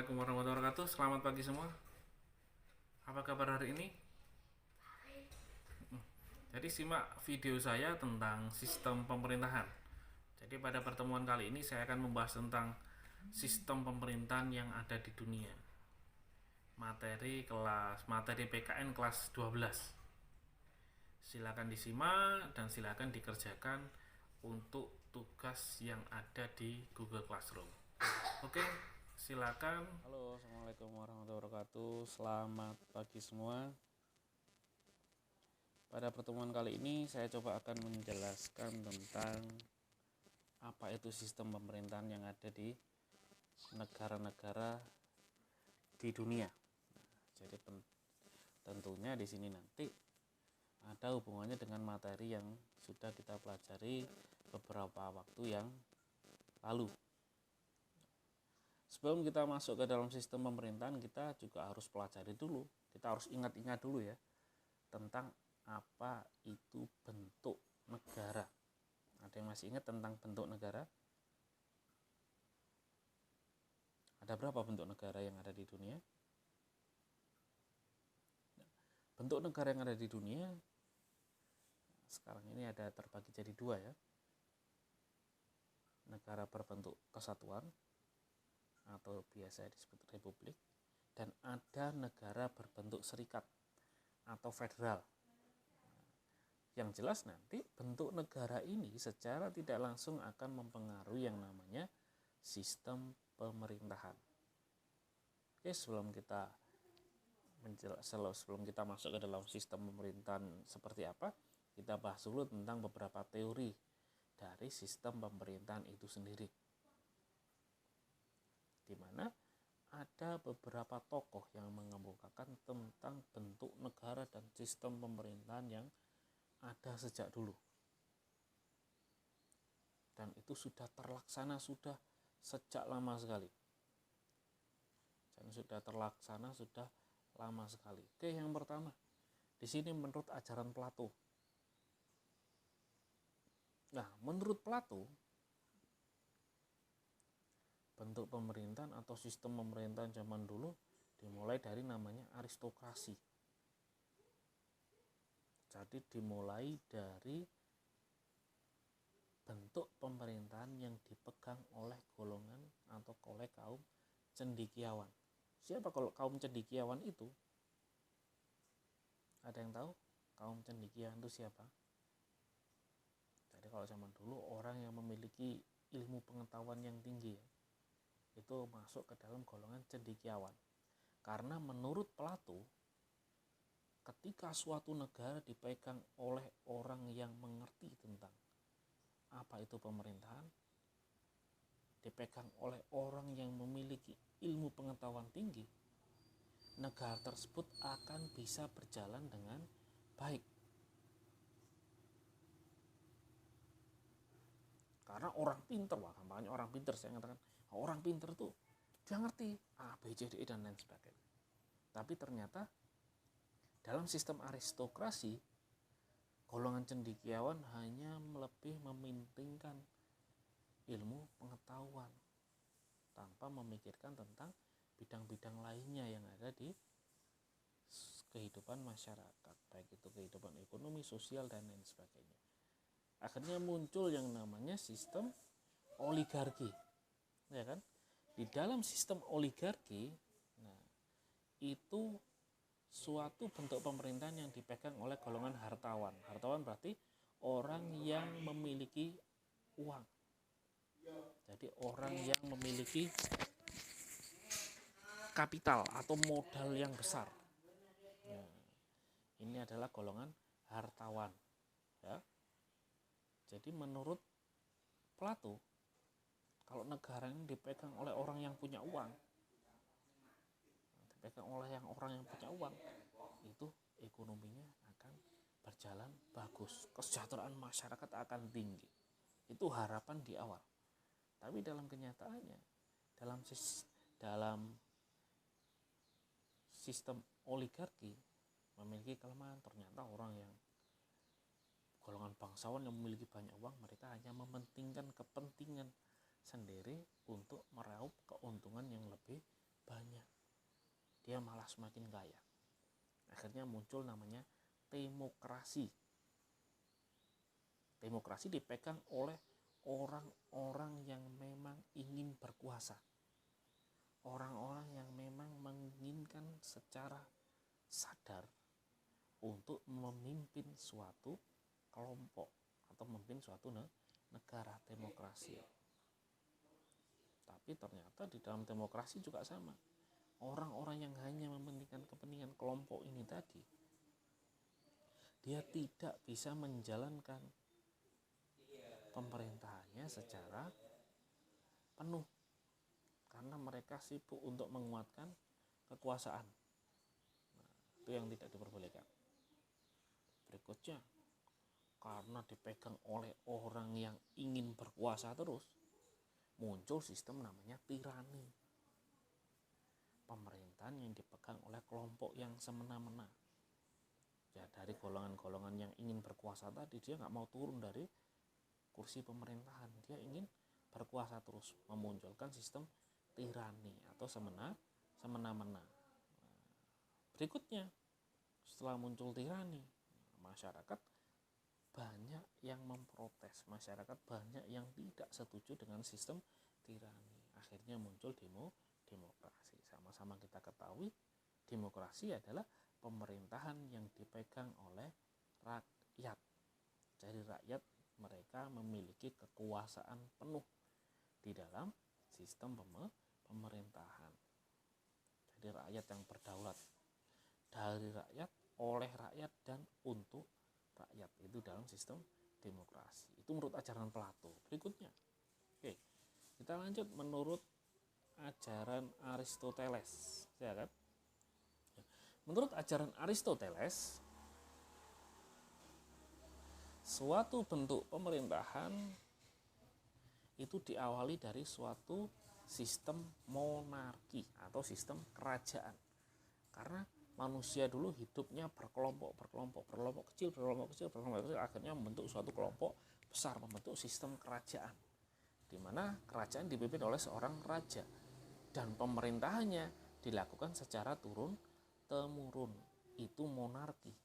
Assalamualaikum warahmatullahi wabarakatuh. Selamat pagi semua. Apa kabar hari ini? Jadi simak video saya tentang sistem pemerintahan. Jadi pada pertemuan kali ini saya akan membahas tentang sistem pemerintahan yang ada di dunia. Materi PKN kelas 12. Silakan disimak dan silakan dikerjakan untuk tugas yang ada di Google Classroom. Oke, silakan. Halo, assalamualaikum warahmatullahi wabarakatuh. Selamat pagi semua. Pada pertemuan kali ini saya coba akan menjelaskan tentang apa itu sistem pemerintahan yang ada di negara-negara di dunia. Jadi tentunya di sini nanti ada hubungannya dengan materi yang sudah kita pelajari beberapa waktu yang lalu. Sebelum kita masuk ke dalam sistem pemerintahan, kita juga harus pelajari dulu. Kita harus ingat-ingat dulu ya tentang apa itu bentuk negara. Ada yang masih ingat tentang bentuk negara? Ada berapa bentuk negara yang ada di dunia? Bentuk negara yang ada di dunia sekarang ini ada terbagi jadi dua ya. Negara berbentuk kesatuan atau biasa disebut republik, dan ada negara berbentuk serikat atau federal. Yang jelas nanti bentuk negara ini secara tidak langsung akan mempengaruhi yang namanya sistem pemerintahan. Oke, sebelum kita masuk ke dalam sistem pemerintahan seperti apa, kita bahas dulu tentang beberapa teori dari sistem pemerintahan itu sendiri, di mana ada beberapa tokoh yang mengemukakan tentang bentuk negara dan sistem pemerintahan yang ada sejak dulu. Dan itu sudah terlaksana sudah sejak lama sekali. Oke, yang pertama, di sini menurut ajaran Plato. Nah, menurut Plato, bentuk pemerintahan atau sistem pemerintahan zaman dulu dimulai dari namanya aristokrasi. Jadi dimulai dari bentuk pemerintahan yang dipegang oleh golongan atau oleh kaum cendekiawan. Siapa kalau kaum cendekiawan itu? Ada yang tahu kaum cendekiawan itu siapa? Jadi kalau zaman dulu orang yang memiliki ilmu pengetahuan yang tinggi ya, itu masuk ke dalam golongan cendekiawan. Karena menurut Plato, ketika suatu negara dipegang oleh orang yang mengerti tentang apa itu pemerintahan, dipegang oleh orang yang memiliki ilmu pengetahuan tinggi, negara tersebut akan bisa berjalan dengan baik. Karena orang pinter, makanya orang pinter, saya mengatakan orang pinter tuh dia ngerti A, B, C, D, E dan lain sebagainya. Tapi ternyata dalam sistem aristokrasi, golongan cendekiawan hanya lebih mementingkan ilmu pengetahuan tanpa memikirkan tentang bidang-bidang lainnya yang ada di kehidupan masyarakat, baik itu kehidupan ekonomi, sosial dan lain sebagainya. Akhirnya muncul yang namanya sistem oligarki, ya kan? Di dalam sistem oligarki, nah, itu suatu bentuk pemerintahan yang dipegang oleh golongan hartawan. Hartawan berarti orang yang memiliki uang. Jadi orang yang memiliki kapital atau modal yang besar. Nah, ini adalah golongan hartawan, ya. Jadi menurut Plato, kalau negara ini dipegang oleh orang yang punya uang, itu ekonominya akan berjalan bagus, kesejahteraan masyarakat akan tinggi. Itu harapan di awal. Tapi dalam kenyataannya, dalam sistem oligarki memiliki kelemahan. Ternyata orang yang golongan bangsawan yang memiliki banyak uang, mereka hanya mementingkan kepentingan sendiri untuk meraup keuntungan yang lebih banyak. dia malah semakin kaya. Akhirnya muncul namanya demokrasi. Demokrasi dipegang oleh orang-orang yang memang ingin berkuasa. Orang-orang yang memang menginginkan secara sadar untuk memimpin suatu kelompok atau memimpin suatu negara demokrasi. Tapi ternyata di dalam demokrasi juga sama. Orang-orang yang hanya mementingkan kepentingan kelompok ini tadi, dia tidak bisa menjalankan pemerintahannya secara penuh karena mereka sibuk untuk menguatkan kekuasaan. Nah, itu yang tidak diperbolehkan. Berikutnya, karena dipegang oleh orang yang ingin berkuasa terus, muncul sistem namanya tirani. Pemerintahan yang dipegang oleh kelompok yang semena-mena. Ya, dari golongan-golongan yang ingin berkuasa tadi, dia nggak mau turun dari kursi pemerintahan, dia ingin berkuasa terus, memunculkan sistem tirani atau semena-mena. Berikutnya, setelah muncul tirani, masyarakat banyak yang memprotes, masyarakat banyak yang tidak setuju dengan sistem tirani. Akhirnya muncul demokrasi. Sama-sama kita ketahui, demokrasi adalah pemerintahan yang dipegang oleh rakyat. Jadi rakyat mereka memiliki kekuasaan penuh di dalam sistem pemerintahan. Jadi rakyat yang berdaulat, dari rakyat, oleh rakyat, dan untuk rakyat, itu dalam sistem demokrasi. Itu menurut ajaran Plato. Berikutnya, oke, kita lanjut menurut ajaran Aristoteles, ya kan? Menurut ajaran Aristoteles, suatu bentuk pemerintahan itu diawali dari suatu sistem monarki atau sistem kerajaan. Karena manusia dulu hidupnya berkelompok kecil, akhirnya membentuk suatu kelompok besar, membentuk sistem kerajaan, di mana kerajaan dipimpin oleh seorang raja dan pemerintahannya dilakukan secara turun-temurun. Itu monarki.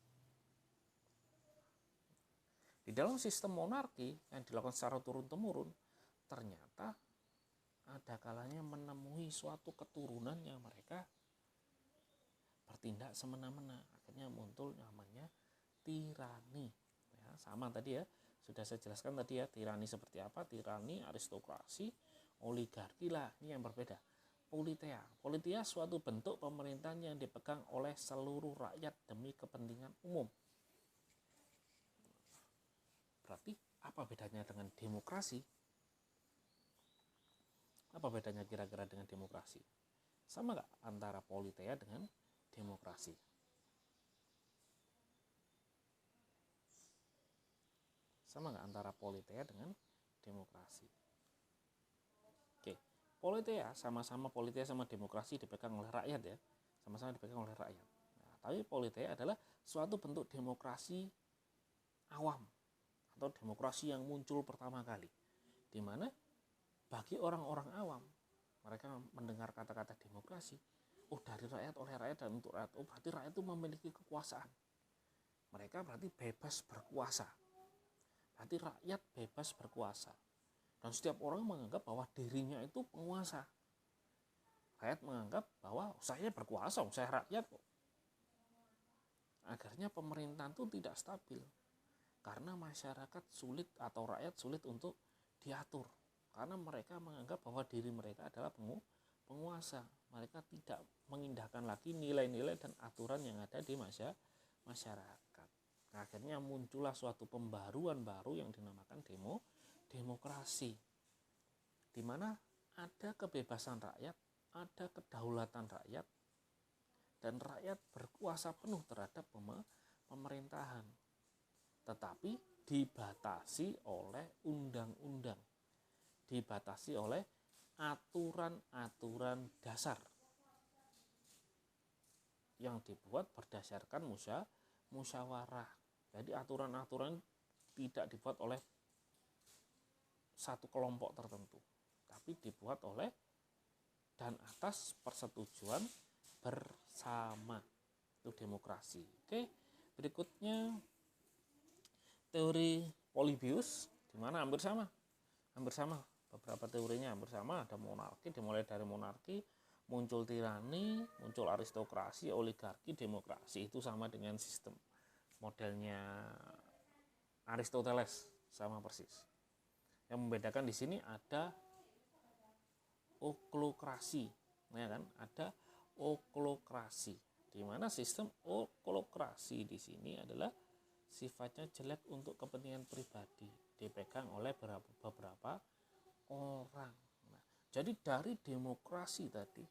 Di dalam sistem monarki yang dilakukan secara turun-temurun, ternyata ada kalanya menemui suatu keturunan yang mereka bertindak semena-mena. Akhirnya muncul namanya tirani. Ya, sama tadi ya, sudah saya jelaskan tadi ya, tirani seperti apa, tirani, aristokrasi, oligarki lah, ini yang berbeda. Politia suatu bentuk pemerintahan yang dipegang oleh seluruh rakyat demi kepentingan umum. Berarti apa bedanya dengan demokrasi? Apa bedanya kira-kira dengan demokrasi? Sama nggak antara politeia dengan demokrasi? Sama nggak antara politeia dengan demokrasi? Oke, politeia sama-sama demokrasi dipegang oleh rakyat ya, sama-sama dipegang oleh rakyat. Nah, tapi politeia adalah suatu bentuk demokrasi awam atau demokrasi yang muncul pertama kali, di mana bagi orang-orang awam, mereka mendengar kata-kata demokrasi, oh dari rakyat, oleh rakyat, dan untuk rakyat, oh berarti rakyat itu memiliki kekuasaan, mereka berarti bebas berkuasa, berarti rakyat bebas berkuasa, dan setiap orang menganggap bahwa dirinya itu penguasa. Rakyat menganggap bahwa saya berkuasa, saya rakyat kok. Akhirnya pemerintahan itu tidak stabil, karena masyarakat sulit atau rakyat sulit untuk diatur. Karena mereka menganggap bahwa diri mereka adalah penguasa. Mereka tidak mengindahkan lagi nilai-nilai dan aturan yang ada di masyarakat. Akhirnya muncullah suatu pembaruan baru yang dinamakan demokrasi. Di mana ada kebebasan rakyat, ada kedaulatan rakyat, dan rakyat berkuasa penuh terhadap pemerintahan. Tetapi dibatasi oleh undang-undang, dibatasi oleh aturan-aturan dasar yang dibuat berdasarkan musyawarah. Jadi aturan-aturan tidak dibuat oleh satu kelompok tertentu, tapi dibuat oleh dan atas persetujuan bersama. sama. Itu demokrasi. Oke, berikutnya teori Polybius, di mana hampir sama. Beberapa teorinya hampir sama. Ada monarki, dimulai dari monarki, muncul tirani, muncul aristokrasi, oligarki, demokrasi. Itu sama dengan sistem modelnya Aristoteles, sama persis. Yang membedakan di sini ada oklokrasi, ya kan? Ada oklokrasi, di mana sistem oklokrasi di sini adalah sifatnya jelek untuk kepentingan pribadi, dipegang oleh beberapa orang. Nah, jadi dari demokrasi tadi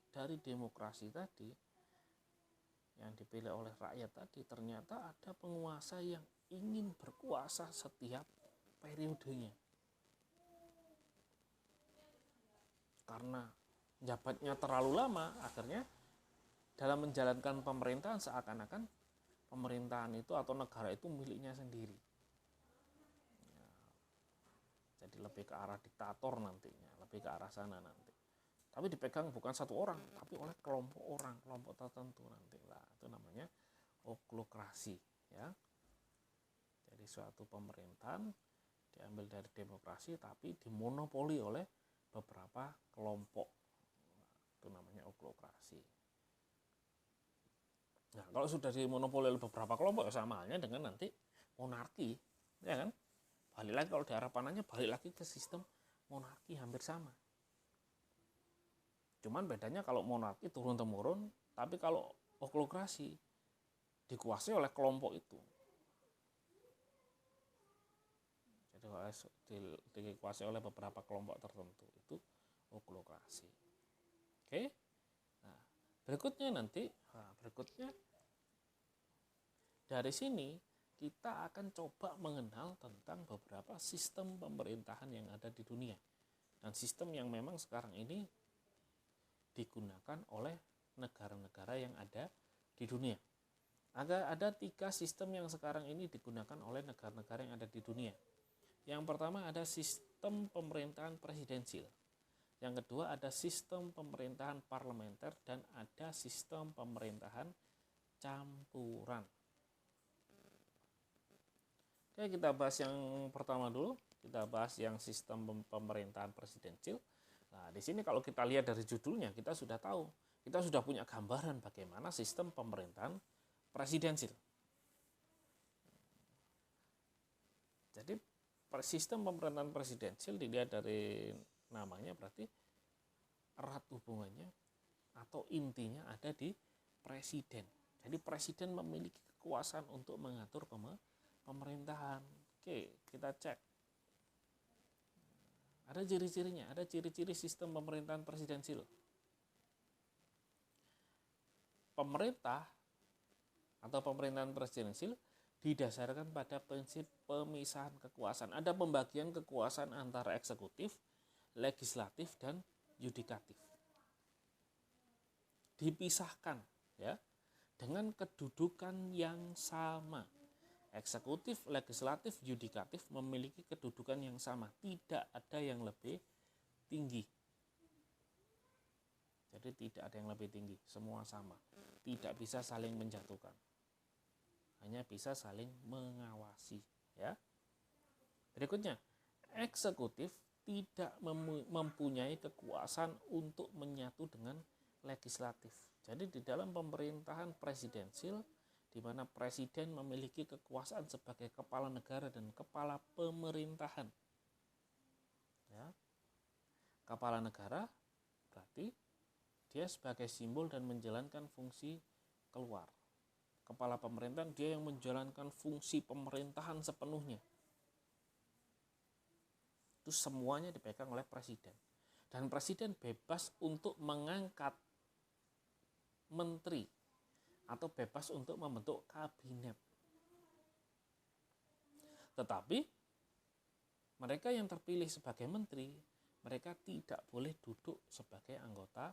yang dipilih oleh rakyat tadi, ternyata ada penguasa yang ingin berkuasa setiap periodenya. Karena jabatnya terlalu lama, akhirnya dalam menjalankan pemerintahan seakan-akan pemerintahan itu atau negara itu miliknya sendiri. Ya, jadi lebih ke arah diktator nantinya, lebih ke arah sana nanti. Tapi dipegang bukan satu orang, tapi oleh kelompok orang, kelompok tertentu nanti lah. Itu namanya oklokrasi, ya. Jadi suatu pemerintahan diambil dari demokrasi tapi dimonopoli oleh beberapa kelompok. Itu namanya oklokrasi. Nah, kalau sudah dimonopoli oleh beberapa kelompok, sama halnya dengan nanti monarki, ya kan? Balik lagi, kalau daerah panahnya balik lagi ke sistem monarki, hampir sama. Cuman bedanya kalau monarki turun-temurun, tapi kalau oklokrasi dikuasai oleh kelompok itu. Jadi dikuasai oleh beberapa kelompok tertentu, itu oklokrasi. Oke. Nah, berikutnya dari sini kita akan coba mengenal tentang beberapa sistem pemerintahan yang ada di dunia. Dan sistem yang memang sekarang ini digunakan oleh negara-negara yang ada di dunia. Ada 3 sistem yang sekarang ini digunakan oleh negara-negara yang ada di dunia. Yang pertama ada sistem pemerintahan presidensil. Yang kedua ada sistem pemerintahan parlementer dan ada sistem pemerintahan campuran. Oke, kita bahas yang pertama dulu. Kita bahas yang sistem pemerintahan presidensil. Nah, di sini kalau kita lihat dari judulnya, kita sudah tahu, kita sudah punya gambaran bagaimana sistem pemerintahan presidensil. Jadi sistem pemerintahan presidensil dilihat dari namanya berarti erat hubungannya atau intinya ada di presiden. Jadi presiden memiliki kekuasaan untuk mengatur pemerintahan. Oke, kita cek. Ada ciri-cirinya, ada ciri-ciri sistem pemerintahan presidensil. Pemerintah atau pemerintahan presidensil didasarkan pada prinsip pemisahan kekuasaan. Ada pembagian kekuasaan antara eksekutif, legislatif, dan yudikatif. Dipisahkan, ya, dengan kedudukan yang sama. Eksekutif, legislatif, yudikatif memiliki kedudukan yang sama, tidak ada yang lebih tinggi. Jadi tidak ada yang lebih tinggi, semua sama. Tidak bisa saling menjatuhkan. Hanya bisa saling mengawasi, ya. Berikutnya, eksekutif tidak mempunyai kekuasaan untuk menyatu dengan legislatif. Jadi di dalam pemerintahan presidensil, di mana presiden memiliki kekuasaan sebagai kepala negara dan kepala pemerintahan. Ya. Kepala negara berarti dia sebagai simbol dan menjalankan fungsi keluar. Kepala pemerintahan dia yang menjalankan fungsi pemerintahan sepenuhnya. Itu semuanya dipegang oleh presiden. Dan presiden bebas untuk mengangkat menteri atau bebas untuk membentuk kabinet. Tetapi mereka yang terpilih sebagai menteri, mereka tidak boleh duduk sebagai anggota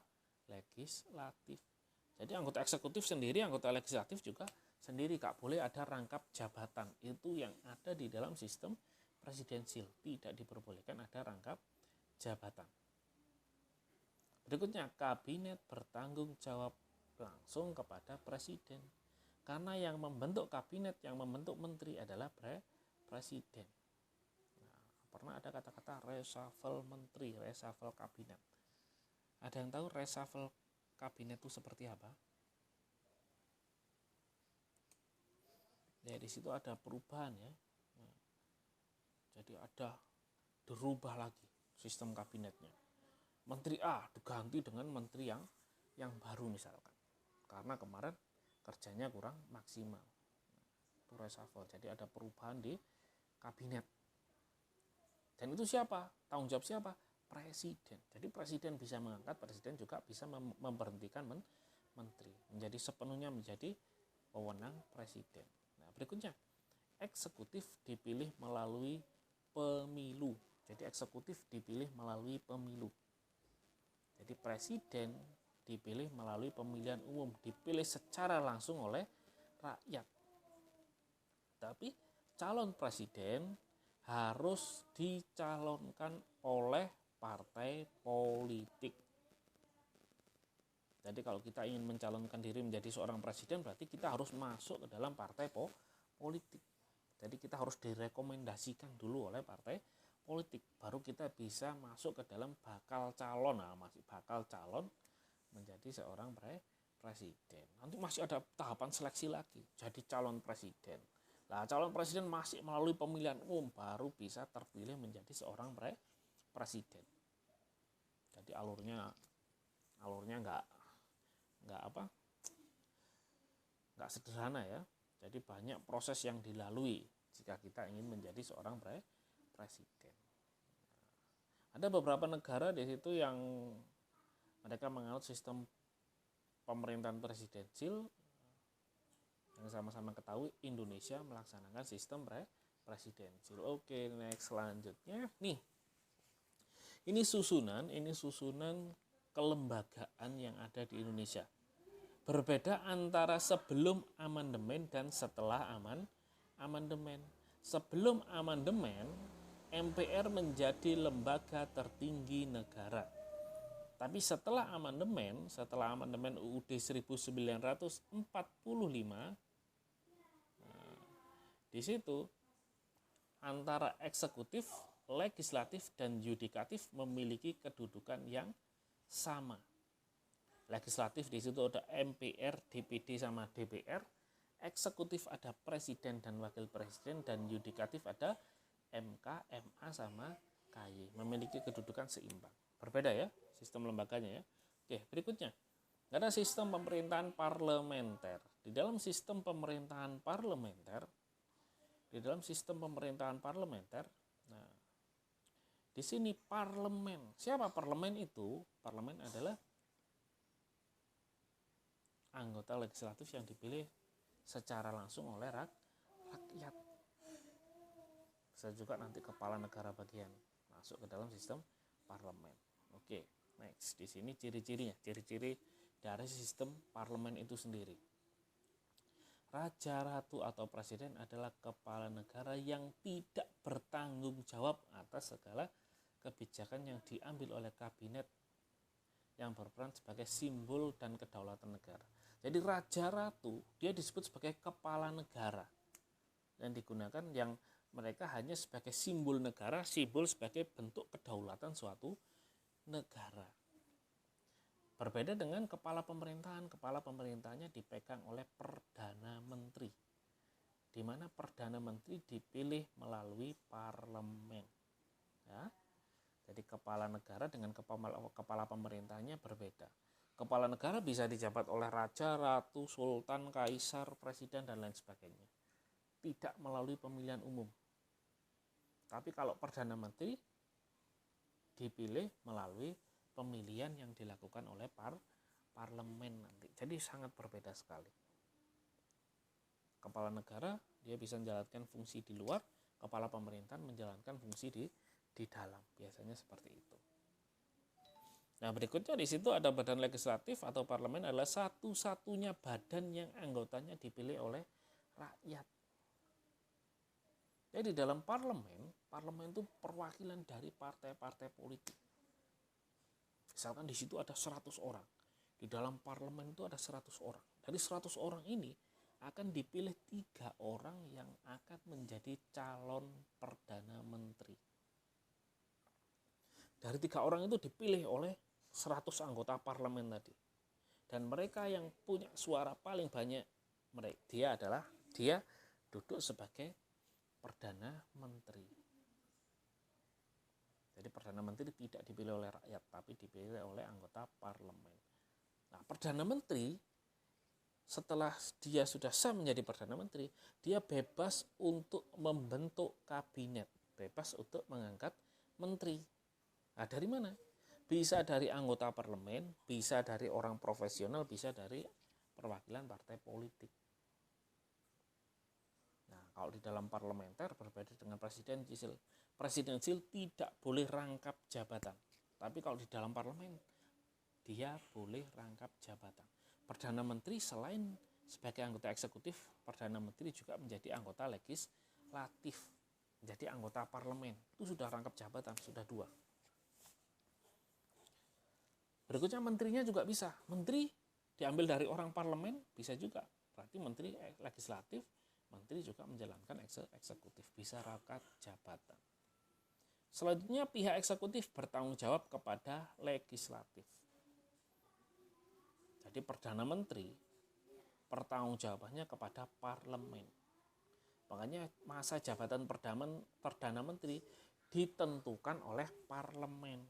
legislatif. Jadi anggota eksekutif sendiri, anggota legislatif juga sendiri, gak boleh ada rangkap jabatan. Itu yang ada di dalam sistem presidensil, tidak diperbolehkan ada rangkap jabatan. Berikutnya, kabinet bertanggung jawab langsung kepada presiden. Karena yang membentuk kabinet, yang membentuk menteri adalah presiden. Nah, pernah ada kata-kata reshuffle menteri, reshuffle kabinet. Ada yang tahu reshuffle kabinet itu seperti apa? Ya, di situ ada perubahan ya. Nah, jadi ada dirubah lagi sistem kabinetnya. Menteri A diganti dengan menteri yang baru misalkan. Karena kemarin kerjanya kurang maksimal. Itu reshuffle. Jadi ada perubahan di kabinet. Dan itu siapa? Tanggung jawab siapa? Presiden. Jadi presiden bisa mengangkat, presiden juga bisa memberhentikan menteri. Menjadi sepenuhnya menjadi wewenang presiden. Nah, berikutnya, eksekutif dipilih melalui pemilu. Jadi eksekutif dipilih melalui pemilu. Jadi presiden dipilih melalui pemilihan umum, dipilih secara langsung oleh rakyat. Tapi calon presiden harus dicalonkan oleh partai politik. Jadi kalau kita ingin mencalonkan diri menjadi seorang presiden, berarti kita harus masuk ke dalam partai politik. Jadi kita harus direkomendasikan dulu oleh partai politik, baru kita bisa masuk ke dalam bakal calon. Nah, masih bakal calon menjadi seorang presiden. Nanti masih ada tahapan seleksi lagi, jadi calon presiden. Nah, calon presiden masih melalui pemilihan umum, baru bisa terpilih menjadi seorang presiden. Jadi alurnya nggak sederhana ya. Jadi banyak proses yang dilalui jika kita ingin menjadi seorang presiden. Ada beberapa negara di situ yang mereka menganut sistem pemerintahan presidensil. Yang sama-sama ketahui, Indonesia melaksanakan sistem presidensil. Oke, next selanjutnya. Nih, ini susunan kelembagaan yang ada di Indonesia. Berbeda antara sebelum amandemen dan setelah amandemen. Sebelum amandemen, MPR menjadi lembaga tertinggi negara. Tapi setelah amandemen UUD 1945, di situ antara eksekutif, legislatif, dan yudikatif memiliki kedudukan yang sama. Legislatif di situ ada MPR, DPD sama DPR, eksekutif ada presiden dan wakil presiden, dan yudikatif ada MK, MA sama KY, memiliki kedudukan seimbang. Berbeda ya sistem lembaganya ya. Oke, berikutnya ada sistem pemerintahan parlementer. Di dalam sistem pemerintahan parlementer, nah, di sini parlemen. Siapa parlemen itu? Parlemen adalah anggota legislatif yang dipilih secara langsung oleh rakyat. Bisa juga nanti kepala negara bagian masuk ke dalam sistem parlemen. Oke, next. Di sini ciri-cirinya, ciri-ciri dari sistem parlemen itu sendiri. Raja, ratu, atau presiden adalah kepala negara yang tidak bertanggung jawab atas segala kebijakan yang diambil oleh kabinet yang berperan sebagai simbol dan kedaulatan negara. Jadi raja, ratu, dia disebut sebagai kepala negara. Dan digunakan yang mereka hanya sebagai simbol negara, simbol sebagai bentuk kedaulatan suatu negara. Berbeda dengan kepala pemerintahannya dipegang oleh Perdana Menteri, di mana Perdana Menteri dipilih melalui parlemen. Ya. Jadi kepala negara dengan kepala pemerintahnya berbeda. Kepala negara bisa dijabat oleh raja, ratu, sultan, kaisar, presiden, dan lain sebagainya. Tidak melalui pemilihan umum. Tapi kalau Perdana Menteri dipilih melalui pemilihan yang dilakukan oleh parlemen nanti. Jadi sangat berbeda sekali. Kepala negara dia bisa menjalankan fungsi di luar, kepala pemerintahan menjalankan fungsi di dalam. Biasanya seperti itu. Nah, berikutnya di situ ada badan legislatif atau parlemen adalah satu-satunya badan yang anggotanya dipilih oleh rakyat. Jadi dalam parlemen itu perwakilan dari partai-partai politik. Misalkan di situ ada 100 orang. Di dalam parlemen itu ada 100 orang. Dari 100 orang ini akan dipilih 3 orang yang akan menjadi calon perdana menteri. Dari 3 orang itu dipilih oleh 100 anggota parlemen tadi. Dan mereka yang punya suara paling banyak, dia duduk sebagai perdana menteri. Jadi perdana menteri tidak dipilih oleh rakyat, tapi dipilih oleh anggota parlemen. Nah, perdana menteri setelah dia sudah sah menjadi perdana menteri, dia bebas untuk membentuk kabinet, bebas untuk mengangkat menteri. Nah, dari mana? Bisa dari anggota parlemen, bisa dari orang profesional, bisa dari perwakilan partai politik. Nah, kalau di dalam parlementer berbeda dengan presidensial. Presidensial tidak boleh rangkap jabatan. Tapi kalau di dalam parlemen, dia boleh rangkap jabatan. Perdana menteri selain sebagai anggota eksekutif, perdana menteri juga menjadi anggota legislatif, menjadi anggota parlemen. Itu sudah rangkap jabatan, sudah 2. Berikutnya menterinya juga bisa. Menteri diambil dari orang parlemen, bisa juga. Berarti menteri legislatif, menteri juga menjalankan eksekutif, bisa rangkap jabatan. Selanjutnya pihak eksekutif bertanggung jawab kepada legislatif. Jadi perdana menteri pertanggungjawabannya kepada parlemen. Makanya masa jabatan perdana menteri ditentukan oleh parlemen.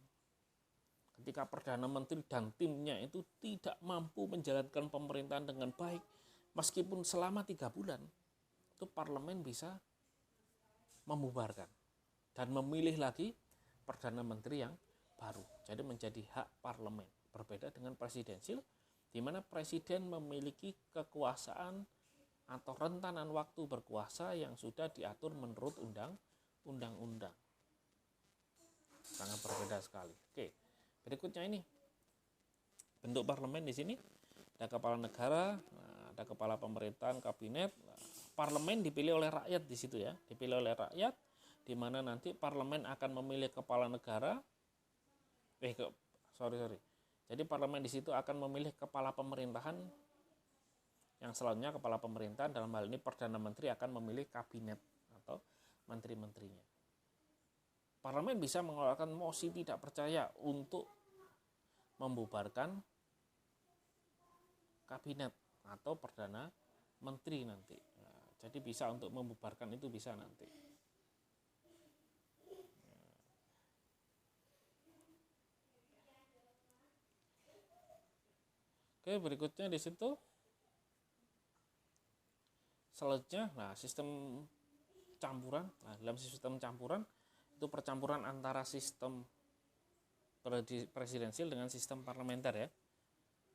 Ketika perdana menteri dan timnya itu tidak mampu menjalankan pemerintahan dengan baik, meskipun selama 3 bulan, itu parlemen bisa membubarkan dan memilih lagi perdana menteri yang baru. Jadi menjadi hak parlemen. Berbeda dengan presidensial, di mana presiden memiliki kekuasaan atau rentanan waktu berkuasa yang sudah diatur menurut undang-undang. Sangat berbeda sekali. Oke, berikutnya ini bentuk parlemen di sini ada kepala negara, ada kepala pemerintahan, kabinet. Parlemen dipilih oleh rakyat di situ ya, dipilih oleh rakyat, di mana nanti parlemen akan memilih kepala negara. Jadi parlemen di situ akan memilih kepala pemerintahan, yang selanjutnya kepala pemerintahan dalam hal ini perdana menteri akan memilih kabinet atau menteri-menterinya. Parlemen bisa mengeluarkan mosi tidak percaya untuk membubarkan kabinet atau perdana menteri nanti. Nah, jadi bisa untuk membubarkan itu bisa nanti. Oke, berikutnya di situ selanjutnya, sistem campuran. Nah, dalam sistem campuran itu percampuran antara sistem presidensial dengan sistem parlementer ya.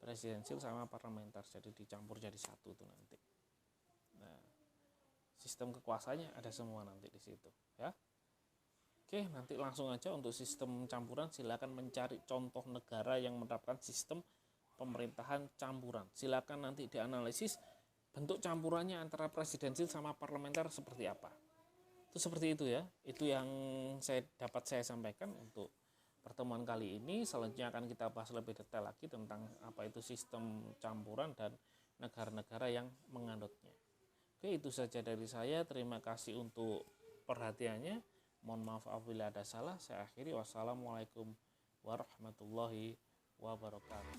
Presidensial sama parlementer, jadi dicampur jadi satu tuh nanti. Nah, sistem kekuasaannya ada semua nanti di situ ya. Oke, nanti langsung aja untuk sistem campuran silakan mencari contoh negara yang menerapkan sistem pemerintahan campuran. Silakan nanti dianalisis bentuk campurannya antara presidensial sama parlementer seperti apa. Itu seperti itu ya. Itu yang dapat saya sampaikan untuk pertemuan kali ini. Selanjutnya akan kita bahas lebih detail lagi tentang apa itu sistem campuran dan negara-negara yang menganutnya. Oke, itu saja dari saya. Terima kasih untuk perhatiannya. Mohon maaf apabila ada salah. Saya akhiri. Wassalamualaikum warahmatullahi wabarakatuh.